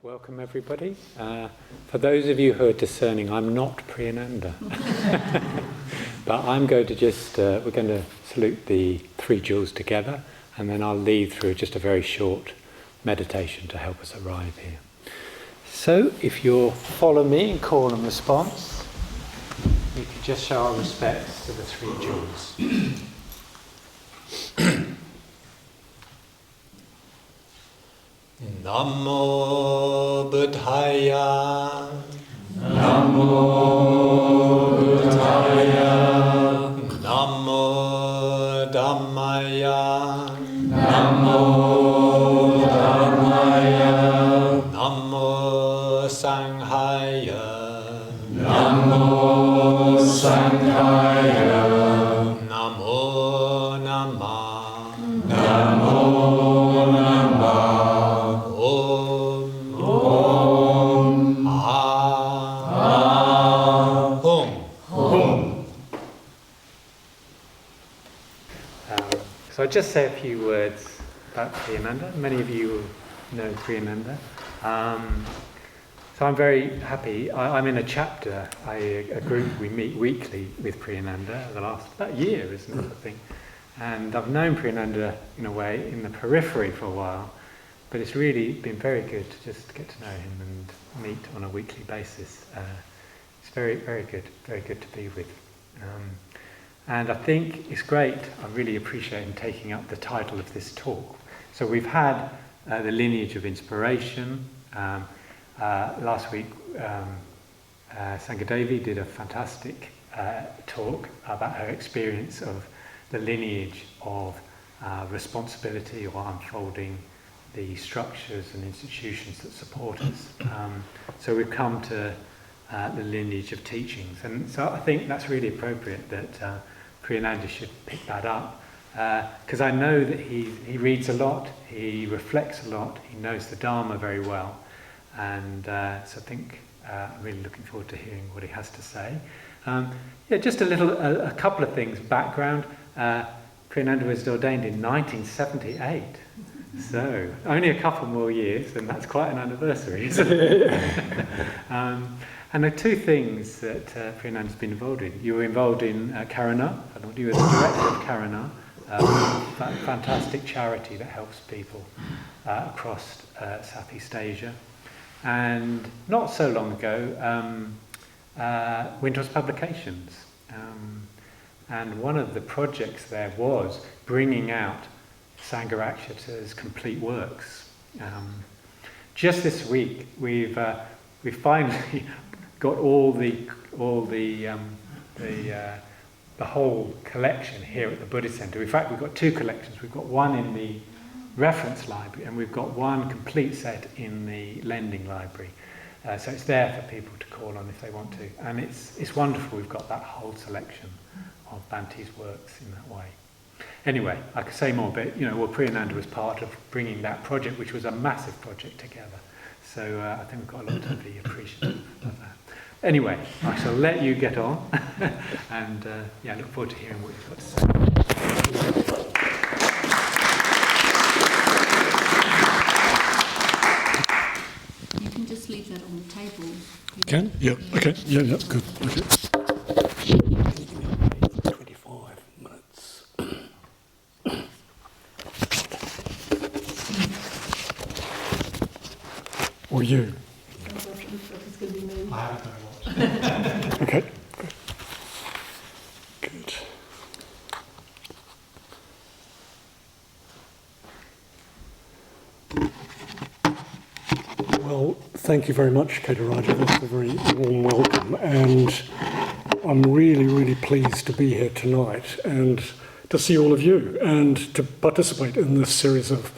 Welcome everybody. For those of you who are discerning, I'm not Priyananda. But I'm going to just, we're going to salute the three jewels together, and then I'll lead through just a very short meditation to help us arrive here. So if you'll follow me in call and response, we could just show our respects to the three jewels. Namo Buddhaya. Namo Buddhaya. Namo Dhammaya. Namo Dhammaya. Namo Sanghaya. Namo Sanghaya. Namo Namah. Namo Namah. So I'll just say a few words about Priyananda. Many of you know Priyananda. So I'm very happy. I'm in a chapter, a group we meet weekly with Priyananda the last about year, isn't it, I think. And I've known Priyananda in a way in the periphery for a while, but it's really been very good to just get to know him and meet on a weekly basis. It's very, very good to be with. And I think it's great, I really appreciate him taking up the title of this talk. So we've had the Lineage of Inspiration. Last week, Sangharakshita did a fantastic talk about her experience of the lineage of responsibility or unfolding the structures and institutions that support us. So we've come to the lineage of teachings. And so I think that's really appropriate that Priyananda should pick that up, because I know that he reads a lot, he reflects a lot, he knows the Dharma very well, and so I think I'm really looking forward to hearing what he has to say. Just a couple of things. Background: Priyananda was ordained in 1978, so only a couple more years, and that's quite an anniversary, isn't it? And the two things that Priyananda's been involved in. You were involved in Karuna. You were the director of Karuna, a fantastic charity that helps people across Southeast Asia. And not so long ago, Windhorse Publications. And one of the projects there was bringing out Sangharakshita's complete works. Just this week, we finally got all the whole collection here at the Buddhist Centre. In fact, we've got two collections. We've got one in the reference library, and we've got one complete set in the lending library. So it's there for people to call on if they want to. And it's wonderful. We've got that whole selection of Bhante's works in that way. Anyway, I could say more, but Priyananda was part of bringing that project, which was a massive project, together. So I think we've got a lot to be appreciative of that. Anyway, I shall let you get on, and look forward to hearing what you've got to say. You can just leave that on the table. You can? Yeah, okay. Yeah, good. Okay. 25 minutes. Or you? It's going to be me. I haven't done a lot. Okay. Good. Well, thank you very much, Kate Raja. That's a very warm welcome, and I'm really, really pleased to be here tonight and to see all of you and to participate in this series of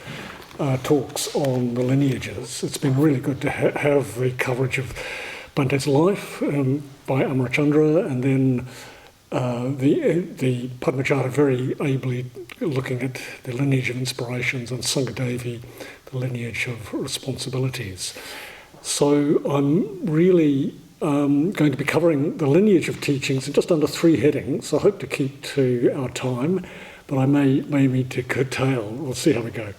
talks on the lineages. It's been really good to have the coverage of Bhante's life by Amarachandra, and then the Padmacharya very ably looking at the lineage of inspirations, and Sangharakshita, the lineage of responsibilities. So I'm really going to be covering the lineage of teachings in just under 3 headings. I hope to keep to our time, but I may need to curtail. We'll see how we go.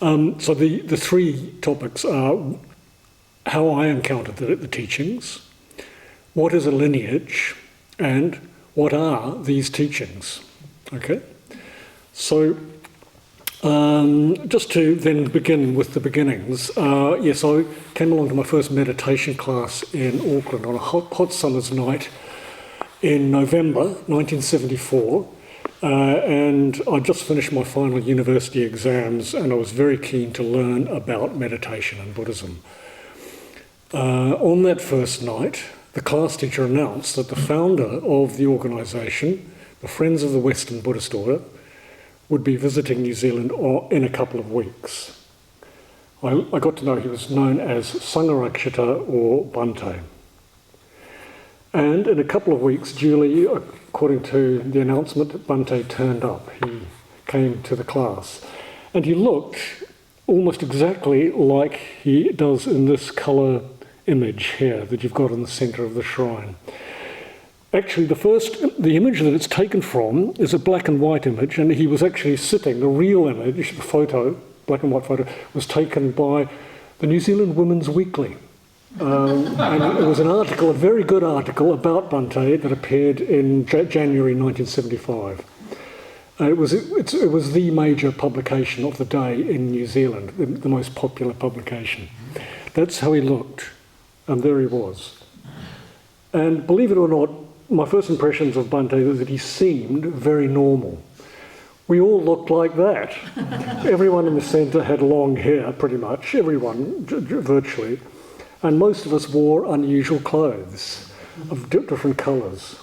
So the 3 topics are how I encountered the teachings, what is a lineage, and what are these teachings. Okay? So, just to then begin with the beginnings, yes, I came along to my first meditation class in Auckland on a hot summer's night in November 1974, and I just finished my final university exams, and I was very keen to learn about meditation and Buddhism. On that first night, the class teacher announced that the founder of the organisation, the Friends of the Western Buddhist Order, would be visiting New Zealand in a couple of weeks. I got to know he was known as Sangharakshita or Bhante. And in a couple of weeks, duly, according to the announcement, Bhante turned up. He came to the class. And he looked almost exactly like he does in this colour image here that you've got in the centre of the shrine. Actually, the image that it's taken from is a black and white image, and he was actually sitting, the real image, the photo, black and white photo, was taken by the New Zealand Women's Weekly. And it was an article, a very good article about Bhante that appeared in January 1975. It was the major publication of the day in New Zealand, the most popular publication. That's how he looked, and there he was. And believe it or not, my first impressions of Bhante was that he seemed very normal. We all looked like that. Everyone in the centre had long hair, pretty much, everyone, virtually. And most of us wore unusual clothes of different colours.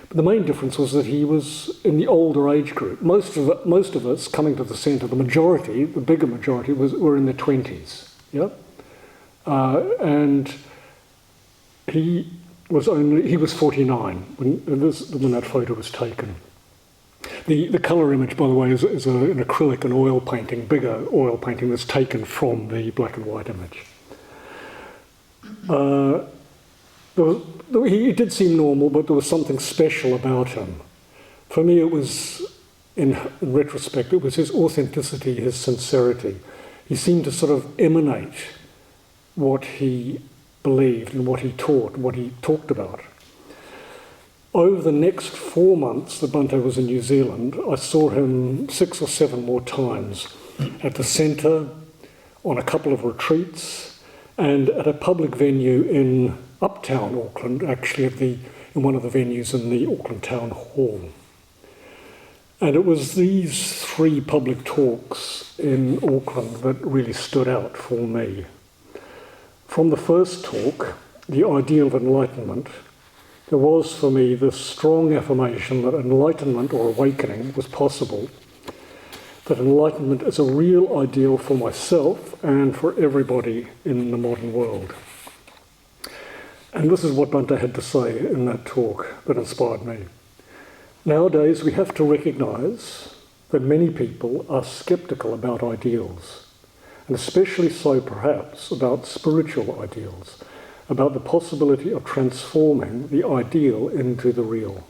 But the main difference was that he was in the older age group. Most of us coming to the centre, the majority, the bigger majority, were in their 20s. Yeah? And he was 49 when that photo was taken. The colour image, by the way, is an acrylic, an oil painting, bigger oil painting that's taken from the black and white image. He did seem normal, but there was something special about him. For me, it was, in retrospect, it was his authenticity, his sincerity. He seemed to sort of emanate what he believed and what he taught, what he talked about. Over the next 4 months that Bhante was in New Zealand, I saw him 6 or 7 more times at the centre, on a couple of retreats, and at a public venue in uptown Auckland, actually in one of the venues in the Auckland Town Hall. And it was these 3 public talks in Auckland that really stood out for me. From the first talk, The Ideal of Enlightenment, there was for me this strong affirmation that enlightenment or awakening was possible, that enlightenment is a real ideal for myself and for everybody in the modern world. And this is what Bhante had to say in that talk that inspired me. Nowadays, we have to recognise that many people are sceptical about ideals, and especially so perhaps about spiritual ideals, about the possibility of transforming the ideal into the real.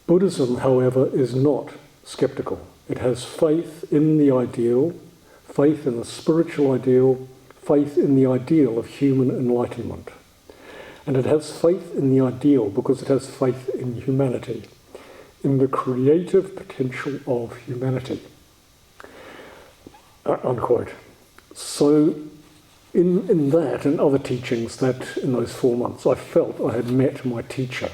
Buddhism, however, is not sceptical. It has faith in the ideal, faith in the spiritual ideal, faith in the ideal of human enlightenment. And it has faith in the ideal because it has faith in humanity, in the creative potential of humanity. Unquote. So in that and other teachings that in those 4 months I felt I had met my teacher.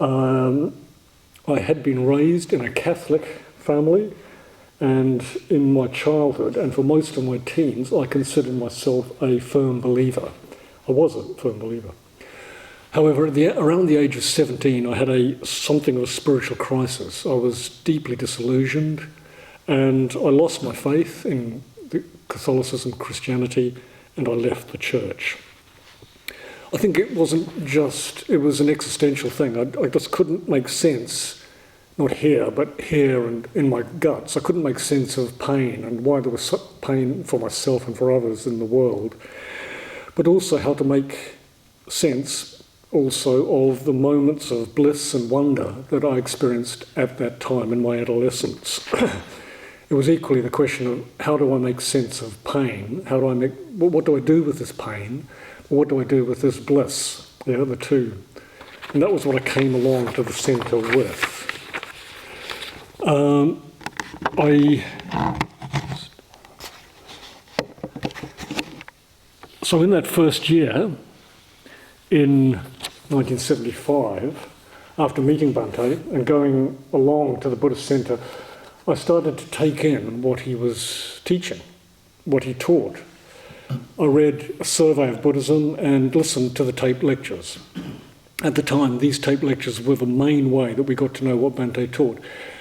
I had been raised in a Catholic family, and in my childhood and for most of my teens I considered myself a firm believer. I was a firm believer. However, around the age of 17 I had something of a spiritual crisis. I was deeply disillusioned and I lost my faith in Catholicism, Christianity, and I left the church. I think it was an existential thing. I just couldn't make sense, not here, but here and in my guts. I couldn't make sense of pain and why there was such pain for myself and for others in the world, but also how to make sense also of the moments of bliss and wonder that I experienced at that time in my adolescence. it was equally the question of how do I make sense of pain? What do I do with this pain? What do I do with this bliss? The two. And that was what I came along to the centre with. So in that first year, in 1975, after meeting Bhante and going along to the Buddhist Centre, I started to take in what he was teaching, what he taught. I read a survey of Buddhism and listened to the taped lectures. At the time, these taped lectures were the main way that we got to know what Bhante taught.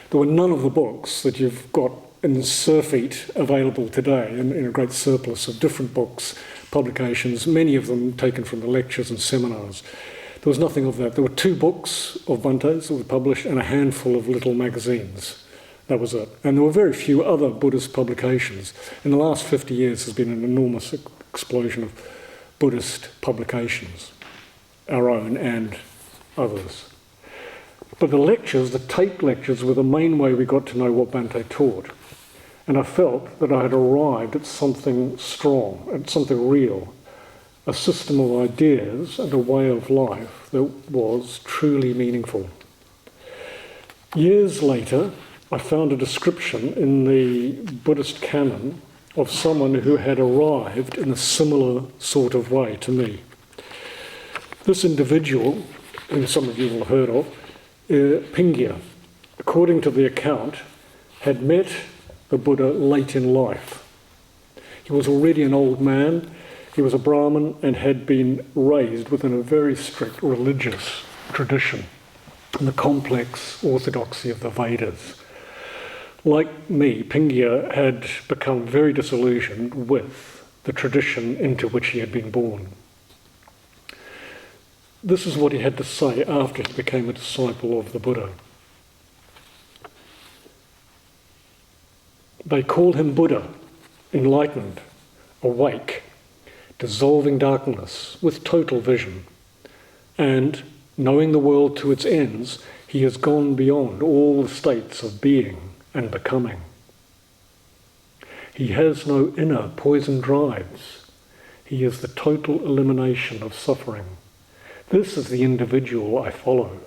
There were none of the books that you've got in Surfeit available today, in a great surplus of different books, publications, many of them taken from the lectures and seminars. There was nothing of that. There were 2 books of Bhante's that were published and a handful of little magazines. That was it. And there were very few other Buddhist publications. In the last 50 years, there's been an enormous explosion of Buddhist publications, our own and others. But the lectures, the taped lectures, were the main way we got to know what Bhante taught. And I felt that I had arrived at something strong, at something real, a system of ideas and a way of life that was truly meaningful. Years later, I found a description in the Buddhist canon of someone who had arrived in a similar sort of way to me. This individual, whom some of you will have heard of, Pingya, according to the account, had met the Buddha late in life. He was already an old man, he was a Brahmin and had been raised within a very strict religious tradition and the complex orthodoxy of the Vedas. Like me, Pingya had become very disillusioned with the tradition into which he had been born. This is what he had to say after he became a disciple of the Buddha. They call him Buddha, enlightened, awake, dissolving darkness with total vision. And, knowing the world to its ends, he has gone beyond all the states of being and becoming. He has no inner poison drives. He is the total elimination of suffering. This is the individual I follow.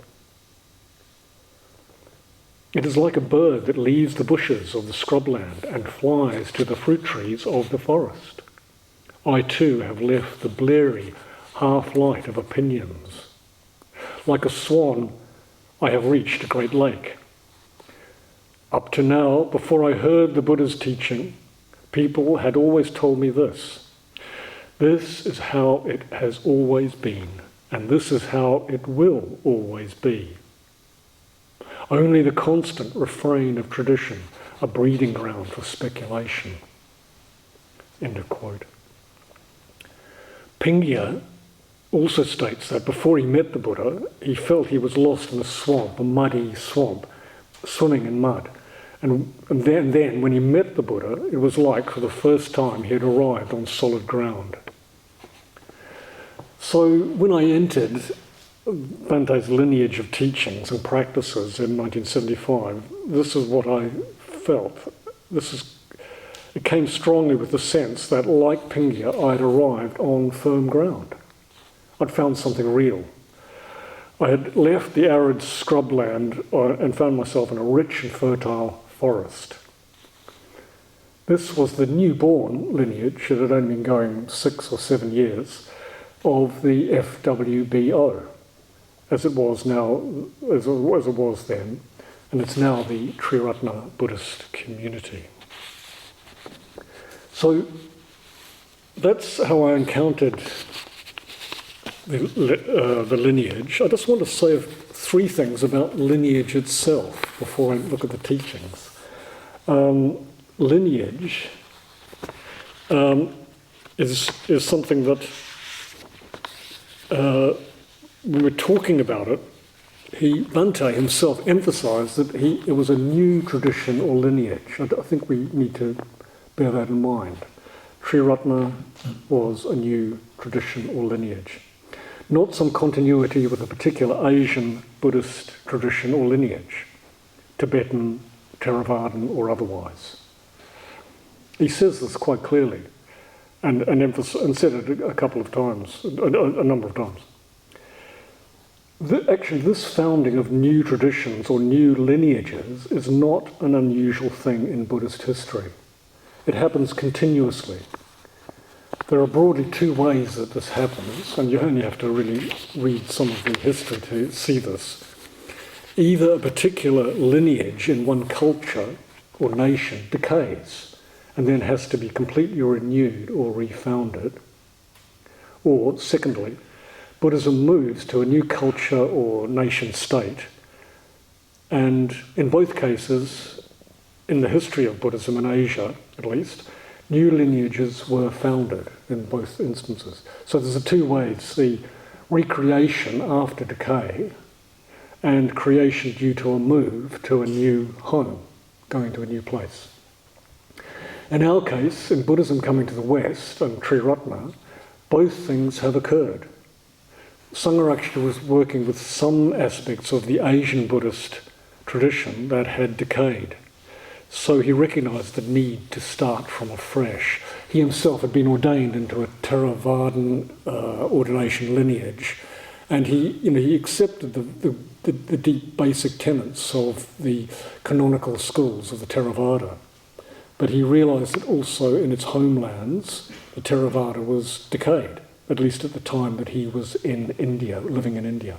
It is like a bird that leaves the bushes of the scrubland and flies to the fruit trees of the forest. I too have left the bleary half-light of opinions. Like a swan, I have reached a great lake. Up to now, before I heard the Buddha's teaching, people had always told me this. This is how it has always been, and this is how it will always be. Only the constant refrain of tradition, a breeding ground for speculation. End of quote. Pingya also states that before he met the Buddha, he felt he was lost in a swamp, a muddy swamp, swimming in mud. And then when he met the Buddha, it was like for the first time he had arrived on solid ground. So when I entered Bhante's Lineage of Teachings and Practices in 1975, this is what I felt. It came strongly with the sense that, like Pingya, I had arrived on firm ground. I'd found something real. I had left the arid scrubland and found myself in a rich and fertile forest. This was the newborn lineage, it had only been going 6 or 7 years, of the FWBO, as it was now, as it was then, and it's now the Triratna Buddhist community. So that's how I encountered the lineage. I just want to say 3 things about lineage itself before I look at the teachings. Lineage is something that when we're talking about it, Bhante himself emphasised that it was a new tradition or lineage. I think we need to bear that in mind. Triratna was a new tradition or lineage. Not some continuity with a particular Asian Buddhist tradition or lineage, Tibetan, Theravadan or otherwise. He says this quite clearly and said it a couple of times, a number of times. Actually, this founding of new traditions or new lineages is not an unusual thing in Buddhist history. It happens continuously. There are broadly two ways that this happens, and you only have to really read some of the history to see this. Either a particular lineage in one culture or nation decays and then has to be completely renewed or refounded. Or, secondly, Buddhism moves to a new culture or nation state, and in both cases, in the history of Buddhism in Asia at least, new lineages were founded in both instances. So there's the two ways, the recreation after decay and creation due to a move to a new home, going to a new place. In our case, in Buddhism coming to the West and Triratna, both things have occurred. Sangharakshita was working with some aspects of the Asian Buddhist tradition that had decayed. So he recognised the need to start from afresh. He himself had been ordained into a Theravadan ordination lineage, and he accepted the deep basic tenets of the canonical schools of the Theravada. But he realised that also in its homelands, the Theravada was decayed, at least at the time that he was in India, living in India.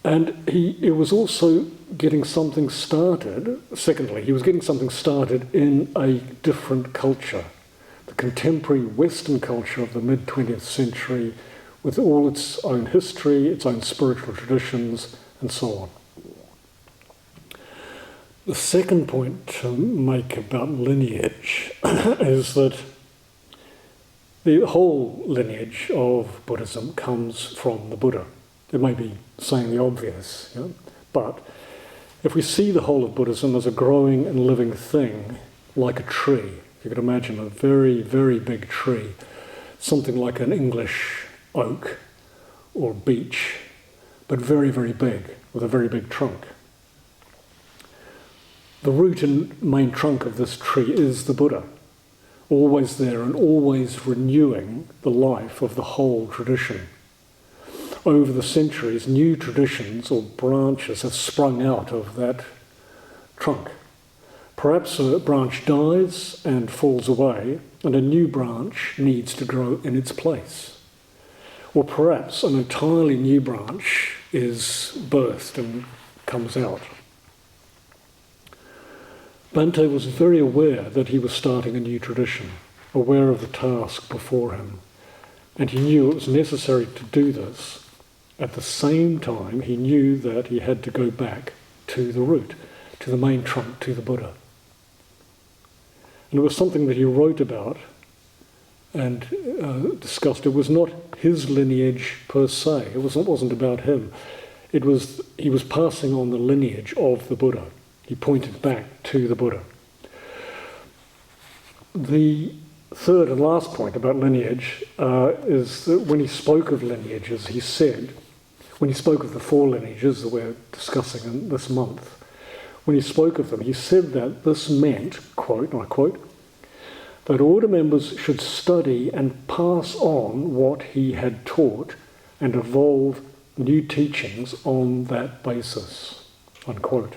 And he was also getting something started, secondly, he was getting something started in a different culture, the contemporary Western culture of the mid-20th century, with all its own history, its own spiritual traditions, and so on. The second point to make about lineage is that the whole lineage of Buddhism comes from the Buddha. It may be saying the obvious, but if we see the whole of Buddhism as a growing and living thing, like a tree, you could imagine a very, very big tree, something like an English oak or beech, but very, very big, with a very big trunk. The root and main trunk of this tree is the Buddha, always there and always renewing the life of the whole tradition. Over the centuries, new traditions or branches have sprung out of that trunk. Perhaps a branch dies and falls away, and a new branch needs to grow in its place. Or perhaps an entirely new branch is birthed and comes out. Bhante was very aware that he was starting a new tradition, aware of the task before him, and he knew it was necessary to do this. At the same time, he knew that he had to go back to the root, to the main trunk, to the Buddha. And it was something that he wrote about and discussed. It was not his lineage per se. It wasn't about him. He was passing on the lineage of the Buddha. He pointed back to the Buddha. The third and last point about lineage is that when he spoke of lineages, he said, when he spoke of the four lineages that we're discussing this month, when he spoke of them, he said that this meant, quote, and I quote, that order members should study and pass on what he had taught and evolve new teachings on that basis, unquote.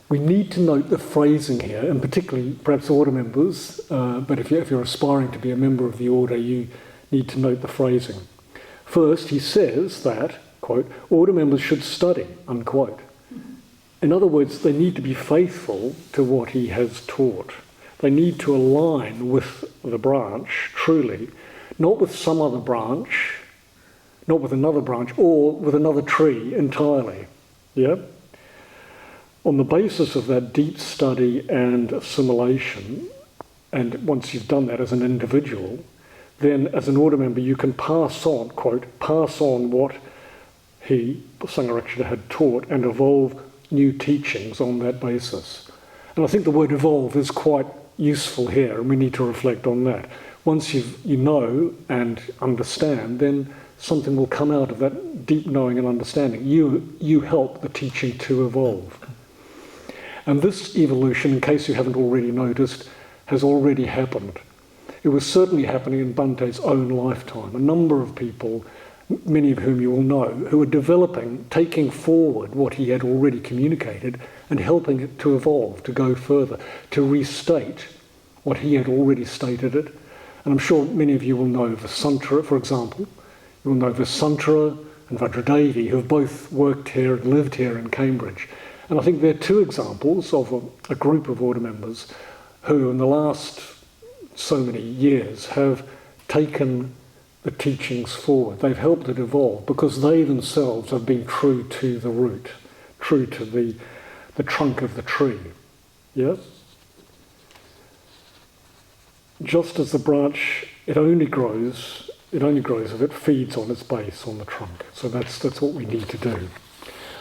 We need to note the phrasing here, and particularly perhaps order members, but if you're aspiring to be a member of the order, you need to note the phrasing. First, he says that, quote, order members should study, unquote. In other words, they need to be faithful to what he has taught. They need to align with the branch, truly, not with some other branch, not with another branch, or with another tree entirely. Yeah? On the basis of that deep study and assimilation, and once you've done that as an individual, then as an order member you can pass on, quote, pass on what he, Sangharakshita, had taught and evolve new teachings on that basis. And I think the word evolve is quite useful here, and we need to reflect on that. Once you know and understand, then something will come out of that deep knowing and understanding. You help the teaching to evolve. And this evolution, in case you haven't already noticed, has already happened. It was certainly happening in Bante's own lifetime. A number of people, many of whom you will know, who were developing, taking forward what he had already communicated and helping it to evolve, to go further, to restate what he had already stated it. And I'm sure many of you will know Vasantra, for example. You will know Vasantra and Vajradevi, who have both worked here and lived here in Cambridge. And I think they're two examples of a group of order members who in the last so many years have taken the teachings forward. They've helped it evolve because they themselves have been true to the root, true to the trunk of the tree. Yes? Just as the branch, it only grows if it feeds on its base, on the trunk. So that's what we need to do.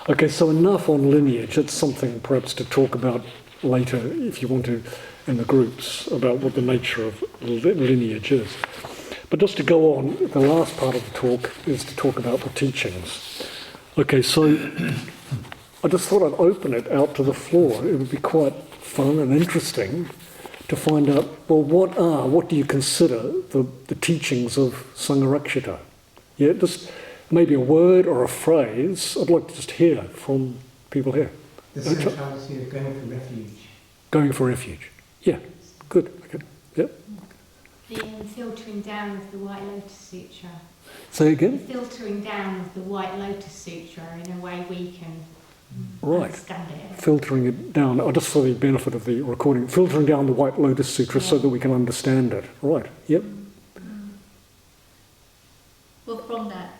Okay, so enough on lineage. It's something perhaps to talk about later, if you want to, in the groups, about what the nature of lineage is. But just to go on, the last part of the talk is to talk about the teachings. Okay, so I just thought I'd open it out to the floor. It would be quite fun and interesting to find out, well, what do you consider the teachings of Sangharakshita? Yeah, just maybe a word or a phrase. I'd like to just hear from people here. The centrality of going for refuge. Going for refuge. Yeah, good. Okay. Yep. The filtering down of the White Lotus Sutra. Say again? The filtering down of the White Lotus Sutra in a way we can understand it. Filtering it down, just for the benefit of the recording, filtering down the White Lotus Sutra so that we can understand it. Right, yep. Well, from that,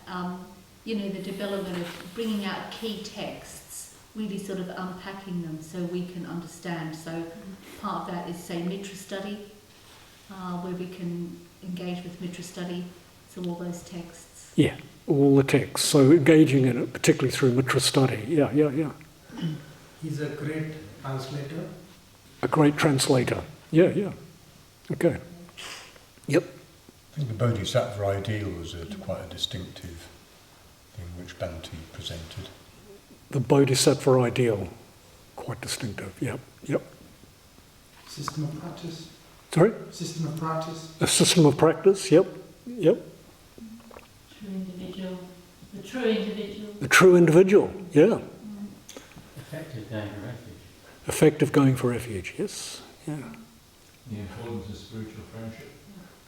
the development of bringing out key texts, really sort of unpacking them so we can understand. So part of that is, say, Mitra study, where we can engage with Mitra study, so all those texts. Yeah, all the texts. So engaging in it, particularly through Mitra study. Yeah. He's a great translator. A great translator. Yeah. Okay. Yep. I think the Bodhisattva ideal was quite a distinctive thing which Bhante presented. The Bodhisattva ideal, quite distinctive. Yep. System of practice. Sorry? System of practice. A system of practice. Yep. True individual. The true individual. The true individual. Yeah. Effective going for refuge. Effective going for refuge. Yes. Yeah. The importance of spiritual friendship.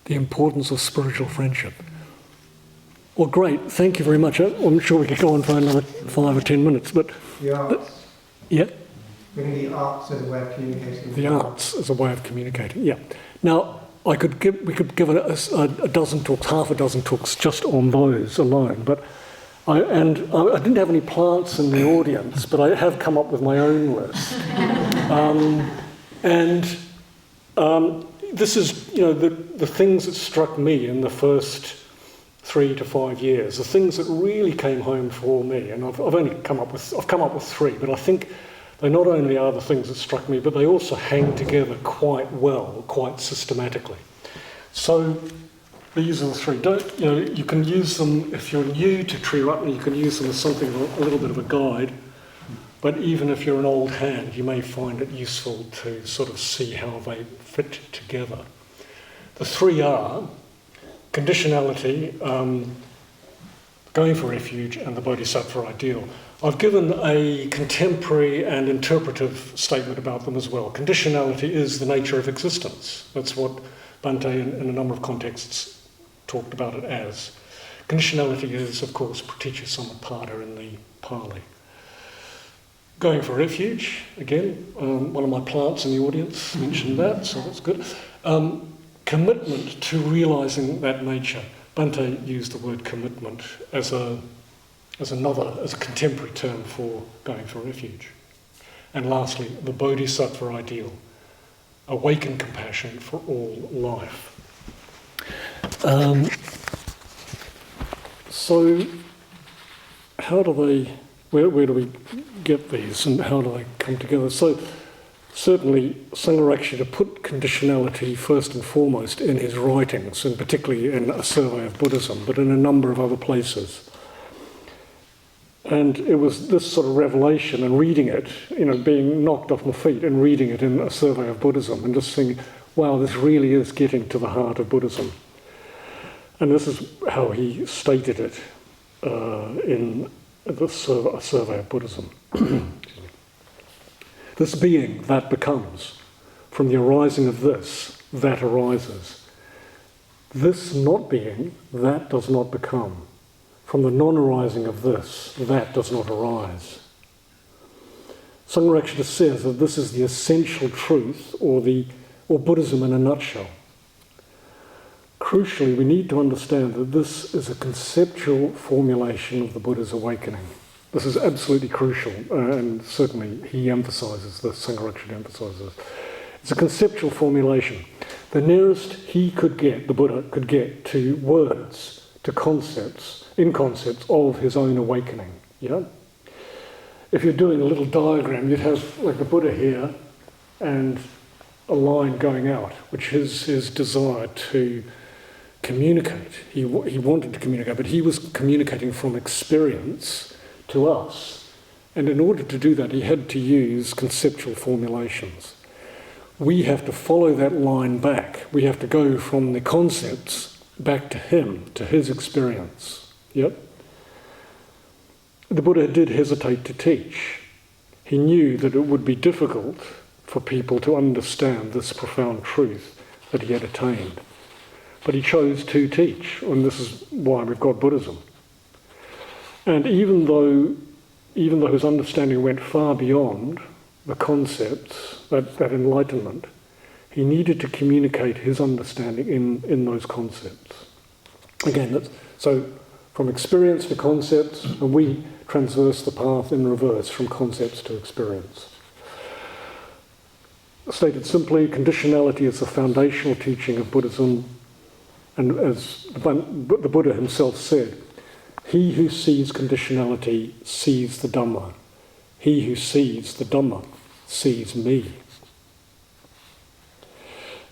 The importance of spiritual friendship. Well, great. Thank you very much. I'm sure we could go on for another 5 or 10 minutes, but The arts. yeah. Bringing the arts as a way of communicating. The arts as a way of communicating. Yeah. Now, we could give a dozen talks, half a dozen talks just on those alone. But I didn't have any plants in the audience, but I have come up with my own list. This is, the things that struck me in the first 3 to 5 years, the things that really came home for me, and I've come up with 3, but I think they not only are the things that struck me, but they also hang together quite well, quite systematically. So these are the 3. You can use them if you're new to Tree Ratna. You can use them as something a little bit of a guide. But even if you're an old hand, you may find it useful to sort of see how they fit together. The 3 are conditionality, going for refuge, and the Bodhisattva ideal. I've given a contemporary and interpretive statement about them as well. Conditionality is the nature of existence. That's what Bhante in a number of contexts talked about it as. Conditionality is, of course, praticca samutpada in the Pali. Going for refuge, again, one of my plants in the audience mentioned that, so that's good. Commitment to realising that nature. Bhante used the word commitment as a contemporary term for going for refuge. And lastly, the Bodhisattva ideal, awakened compassion for all life. So, how do they? Where do we get these, and how do they come together? So, certainly, Sangharakshita put conditionality first and foremost in his writings, and particularly in A Survey of Buddhism, but in a number of other places. And it was this sort of revelation and reading it, being knocked off my feet and reading it in a survey of Buddhism and just thinking, wow, this really is getting to the heart of Buddhism. And this is how he stated it in the survey of Buddhism. This being, that becomes, from the arising of this, that arises. This not being, that does not become. From the non-arising of this, that does not arise. Sangharakshita says that this is the essential truth, or Buddhism in a nutshell. Crucially, we need to understand that this is a conceptual formulation of the Buddha's awakening. This is absolutely crucial, and certainly he emphasises this, Sangharakshita emphasises this. It's a conceptual formulation. The nearest he could get, the Buddha could get, to words, to concepts of his own awakening. If you're doing a little diagram, you'd have like the Buddha here and a line going out, which is his desire to communicate. He wanted to communicate, but he was communicating from experience to us. And in order to do that, he had to use conceptual formulations. We have to follow that line back. We have to go from the concepts back to him, to his experience. Yep. The Buddha did hesitate to teach. He knew that it would be difficult for people to understand this profound truth that he had attained. But he chose to teach, and this is why we've got Buddhism. And even though his understanding went far beyond the concepts, that enlightenment, he needed to communicate his understanding in those concepts. Again, so from experience to concepts, and we transverse the path in reverse from concepts to experience. Stated simply, conditionality is the foundational teaching of Buddhism, and as the Buddha himself said, he who sees conditionality sees the Dharma. He who sees the Dharma sees me.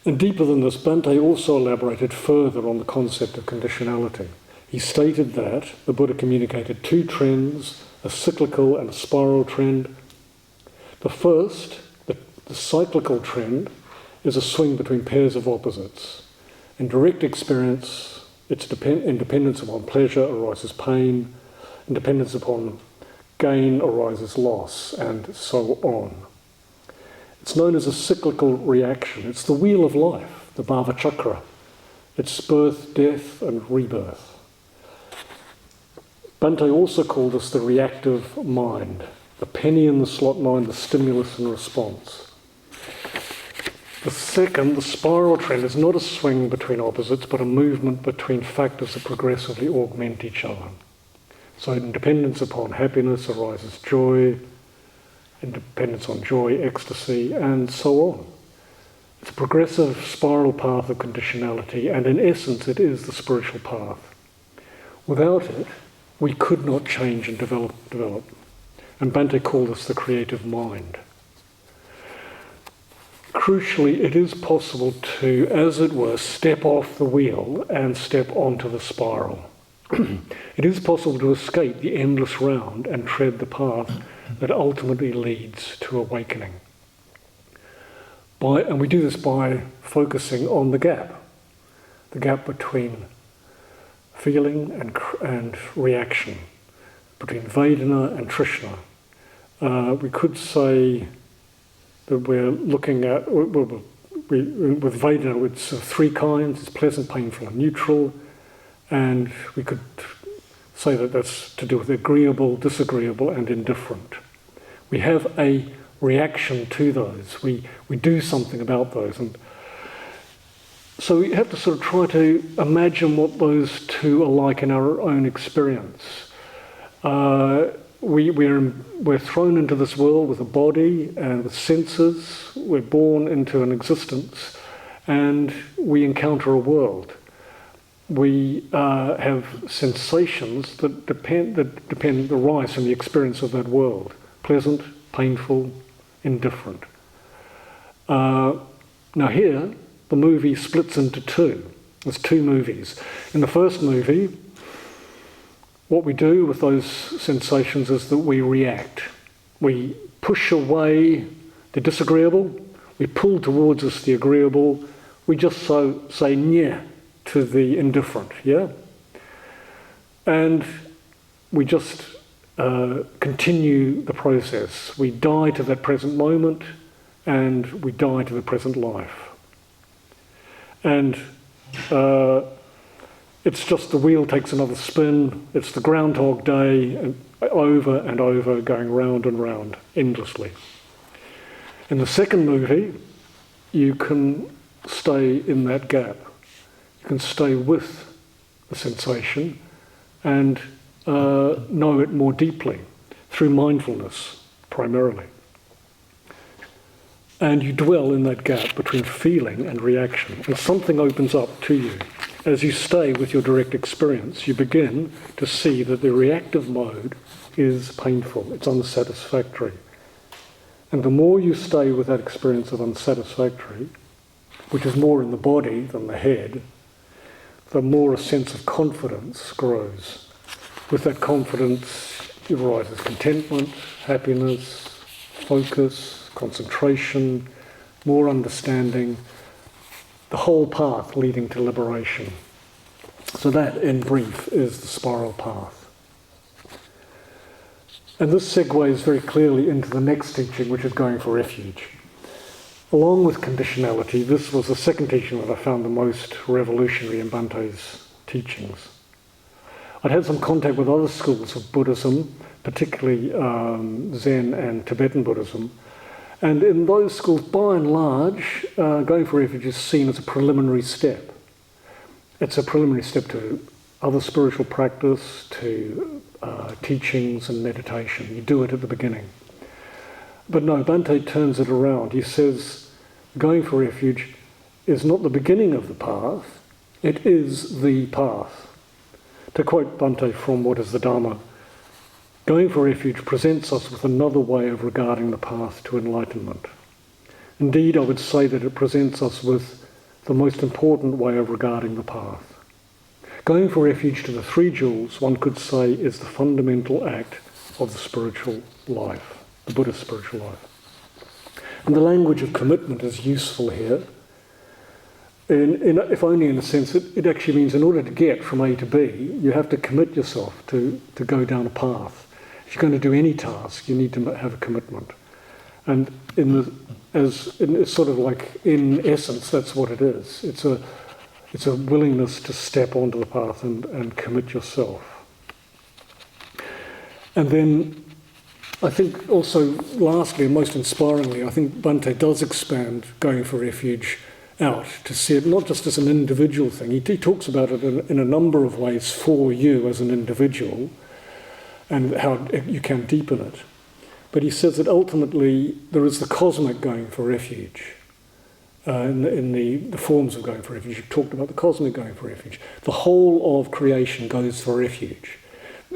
And deeper than this, Bhante also elaborated further on the concept of conditionality. He stated that the Buddha communicated two trends, a cyclical and a spiral trend. The first, the cyclical trend, is a swing between pairs of opposites. In direct experience, its independence upon pleasure arises pain, independence upon gain arises loss, and so on. It's known as a cyclical reaction. It's the wheel of life, the bhava chakra. It's birth, death, and rebirth. Bhante also called this the reactive mind, the penny in the slot mind, the stimulus and response. The second, the spiral trend, is not a swing between opposites, but a movement between factors that progressively augment each other. So in dependence upon happiness arises joy, in dependence on joy, ecstasy, and so on. It's a progressive spiral path of conditionality, and in essence it is the spiritual path. Without it, we could not change and develop. And Bhante called this the creative mind. Crucially, it is possible to, as it were, step off the wheel and step onto the spiral. It is possible to escape the endless round and tread the path that ultimately leads to awakening. And we do this by focusing on the gap between feeling and reaction, between Vedana and Trishna. We could say that we're looking at, with Vedana, it's three kinds: it's pleasant, painful, and neutral. And we could say that that's to do with agreeable, disagreeable, and indifferent. We have a reaction to those. We do something about those. And so we have to sort of try to imagine what those two are like in our own experience. We're thrown into this world with a body and with senses. We're born into an existence, and we encounter a world. We have sensations that arise from the experience of that world: pleasant, painful, indifferent. Now here, the movie splits into two. There's two movies. In the first movie, what we do with those sensations is that we react. We push away the disagreeable, we pull towards us the agreeable, we just say "nyeh" to the indifferent, yeah? And we just continue the process. We die to that present moment and we die to the present life. And it's just the wheel takes another spin, it's the Groundhog Day, and over, going round and round, endlessly. In the second movie, you can stay in that gap. You can stay with the sensation and know it more deeply through mindfulness, primarily. And you dwell in that gap between feeling and reaction, and something opens up to you. As you stay with your direct experience, you begin to see that the reactive mode is painful, it's unsatisfactory. And the more you stay with that experience of unsatisfactory, which is more in the body than the head, the more a sense of confidence grows. With that confidence arises contentment, happiness, focus, concentration, more understanding, the whole path leading to liberation. So that, in brief, is the spiral path. And this segues very clearly into the next teaching, which is going for refuge. Along with conditionality, this was the second teaching that I found the most revolutionary in Bante's teachings. I'd had some contact with other schools of Buddhism, particularly Zen and Tibetan Buddhism, and in those schools, by and large, going for refuge is seen as a preliminary step. It's a preliminary step to other spiritual practice, to teachings and meditation. You do it at the beginning. But no, Bante turns it around. He says going for refuge is not the beginning of the path, it is the path. To quote Bante from What is the Dharma, going for refuge presents us with another way of regarding the path to enlightenment. Indeed, I would say that it presents us with the most important way of regarding the path. Going for refuge to the three jewels, one could say, is the fundamental act of the spiritual life, the Buddhist spiritual life. And the language of commitment is useful here, if only in a sense that it actually means in order to get from A to B, you have to commit yourself to go down a path. If you're going to do any task, you need to have a commitment. And it's sort of like, in essence, that's what it is. It's a willingness to step onto the path and commit yourself. And then I think also, lastly and most inspiringly, I think Bante does expand going for refuge out to see it not just as an individual thing. He talks about it in a number of ways for you as an individual and how you can deepen it. But he says that ultimately there is the cosmic going for refuge. In the forms of going for refuge. You've talked about the cosmic going for refuge. The whole of creation goes for refuge.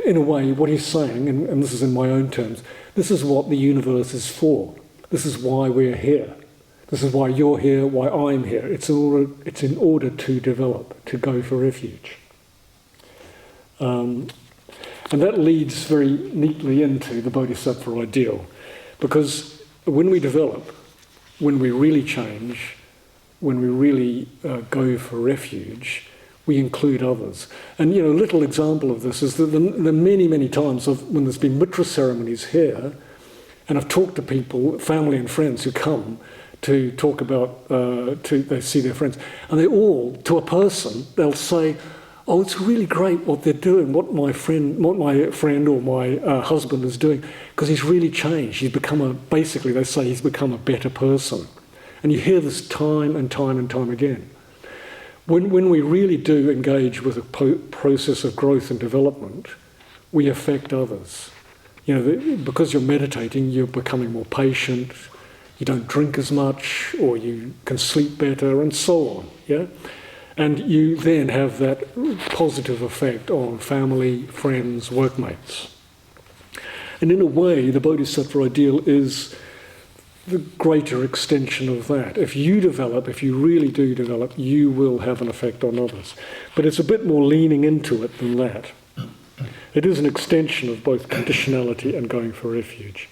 In a way, what he's saying, and this is in my own terms, this is what the universe is for. This is why we're here. This is why you're here, why I'm here. It's in order to develop, to go for refuge. And that leads very neatly into the Bodhisattva ideal. Because when we develop, when we really change, when we really go for refuge, we include others. And a little example of this is that the many, many times when there's been mitra ceremonies here, and I've talked to people, family and friends who come to talk about, they see their friends, and they all, to a person, they'll say, "Oh, it's really great what they're doing, what my friend or my husband is doing, because he's really changed. He's become basically they say he's become a better person." And you hear this time and time and time again. When we really do engage with a process of growth and development, we affect others. Because you're meditating, you're becoming more patient, you don't drink as much, or you can sleep better, and so on. Yeah? And you then have that positive effect on family, friends, workmates. And in a way, the Bodhisattva ideal is the greater extension of that. If you really do develop, you will have an effect on others. But it's a bit more leaning into it than that. It is an extension of both conditionality and going for refuge.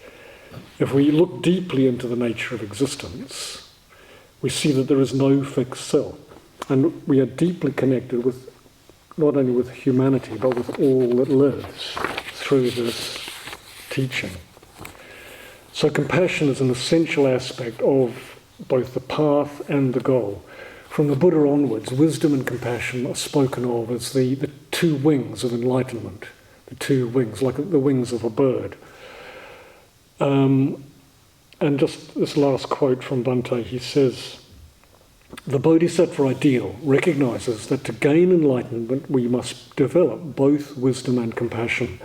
If we look deeply into the nature of existence, we see that there is no fixed self. And we are deeply connected with, not only with humanity, but with all that lives through this teaching. So compassion is an essential aspect of both the path and the goal. From the Buddha onwards, wisdom and compassion are spoken of as the two wings of enlightenment, the two wings, like the wings of a bird. And just this last quote from Bhante, he says, "The Bodhisattva ideal recognizes that to gain enlightenment we must develop both wisdom and compassion,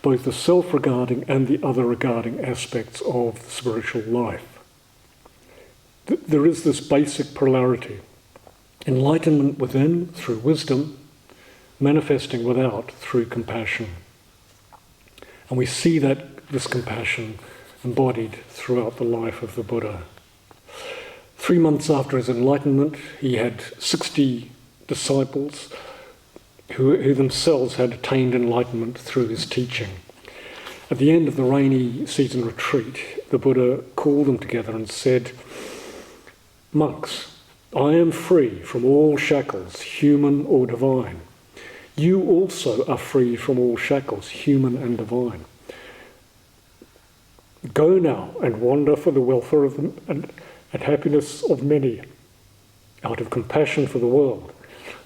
both the self-regarding and the other-regarding aspects of spiritual life. There is this basic polarity. Enlightenment within through wisdom, manifesting without through compassion." And we see that this compassion embodied throughout the life of the Buddha. 3 months after his enlightenment, he had 60 disciples who themselves had attained enlightenment through his teaching. At the end of the rainy season retreat, the Buddha called them together and said, "Monks, I am free from all shackles, human or divine. You also are free from all shackles, human and divine. Go now and wander for the welfare of them and happiness of many, out of compassion for the world,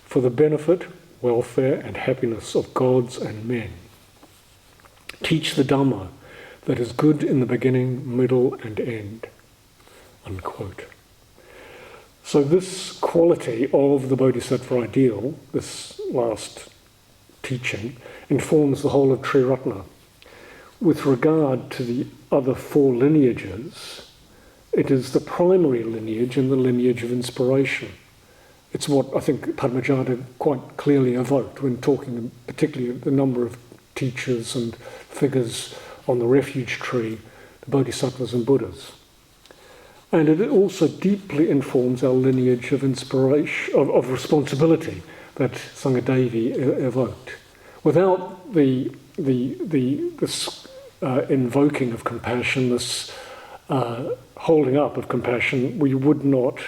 for the benefit, welfare and happiness of gods and men. Teach the Dharma that is good in the beginning, middle and end." Unquote. So this quality of the Bodhisattva ideal, this last teaching, informs the whole of Triratna. With regard to the other 4 lineages, it is the primary lineage and the lineage of inspiration. It's what I think Padmajata quite clearly evoked when talking particularly the number of teachers and figures on the refuge tree, the Bodhisattvas and Buddhas. And it also deeply informs our lineage of inspiration, of responsibility that Sangadevi evoked. Without this invoking of compassion, this holding up of compassion, we would not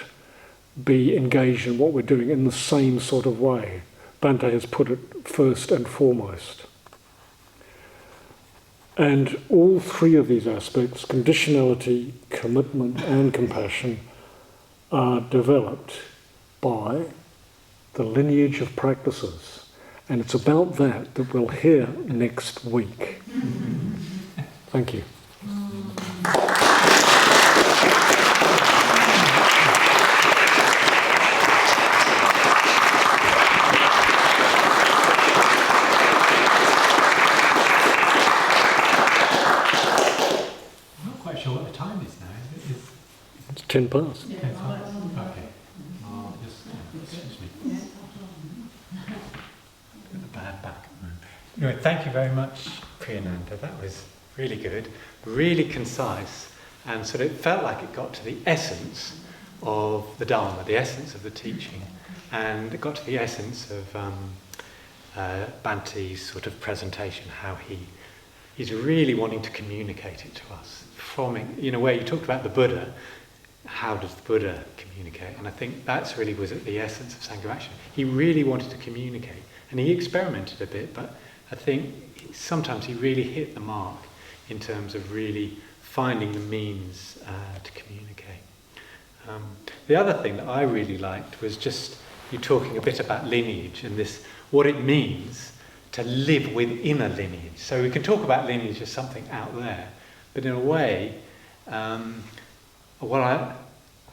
be engaged in what we're doing in the same sort of way. Bhante has put it first and foremost. And all 3 of these aspects, conditionality, commitment and compassion, are developed by the lineage of practices. And it's about that we'll hear next week. Thank you. Sure what the time is now. It's 10 past. Okay. Excuse me. Got the bad back. Anyway, thank you very much, Priyananda. That was really good, really concise, and sort of it felt like it got to the essence of the Dharma, the essence of the teaching, and it got to the essence of Bhante's sort of presentation, how he's really wanting to communicate it to us. From it, where you talked about the Buddha, how does the Buddha communicate? And I think that's really was at the essence of Sangharakshita. He really wanted to communicate, and he experimented a bit, but I think sometimes he really hit the mark in terms of really finding the means to communicate. The other thing that I really liked was just you talking a bit about lineage and this, what it means to live within a lineage. So we can talk about lineage as something out there, but in a way, I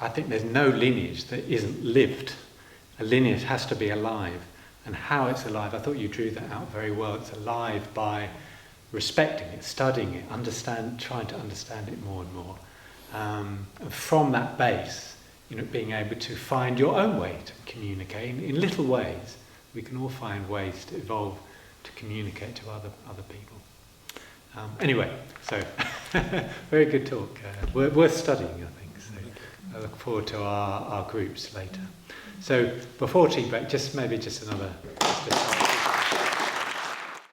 think there's no lineage that isn't lived. A lineage has to be alive. And how it's alive, I thought you drew that out very well. It's alive by respecting it, studying it, trying to understand it more and more. And from that base, being able to find your own way to communicate in little ways. We can all find ways to evolve to communicate to other people. Anyway, so very good talk. Worth studying, I think. So I look forward to our groups later. So before tea break, maybe just another.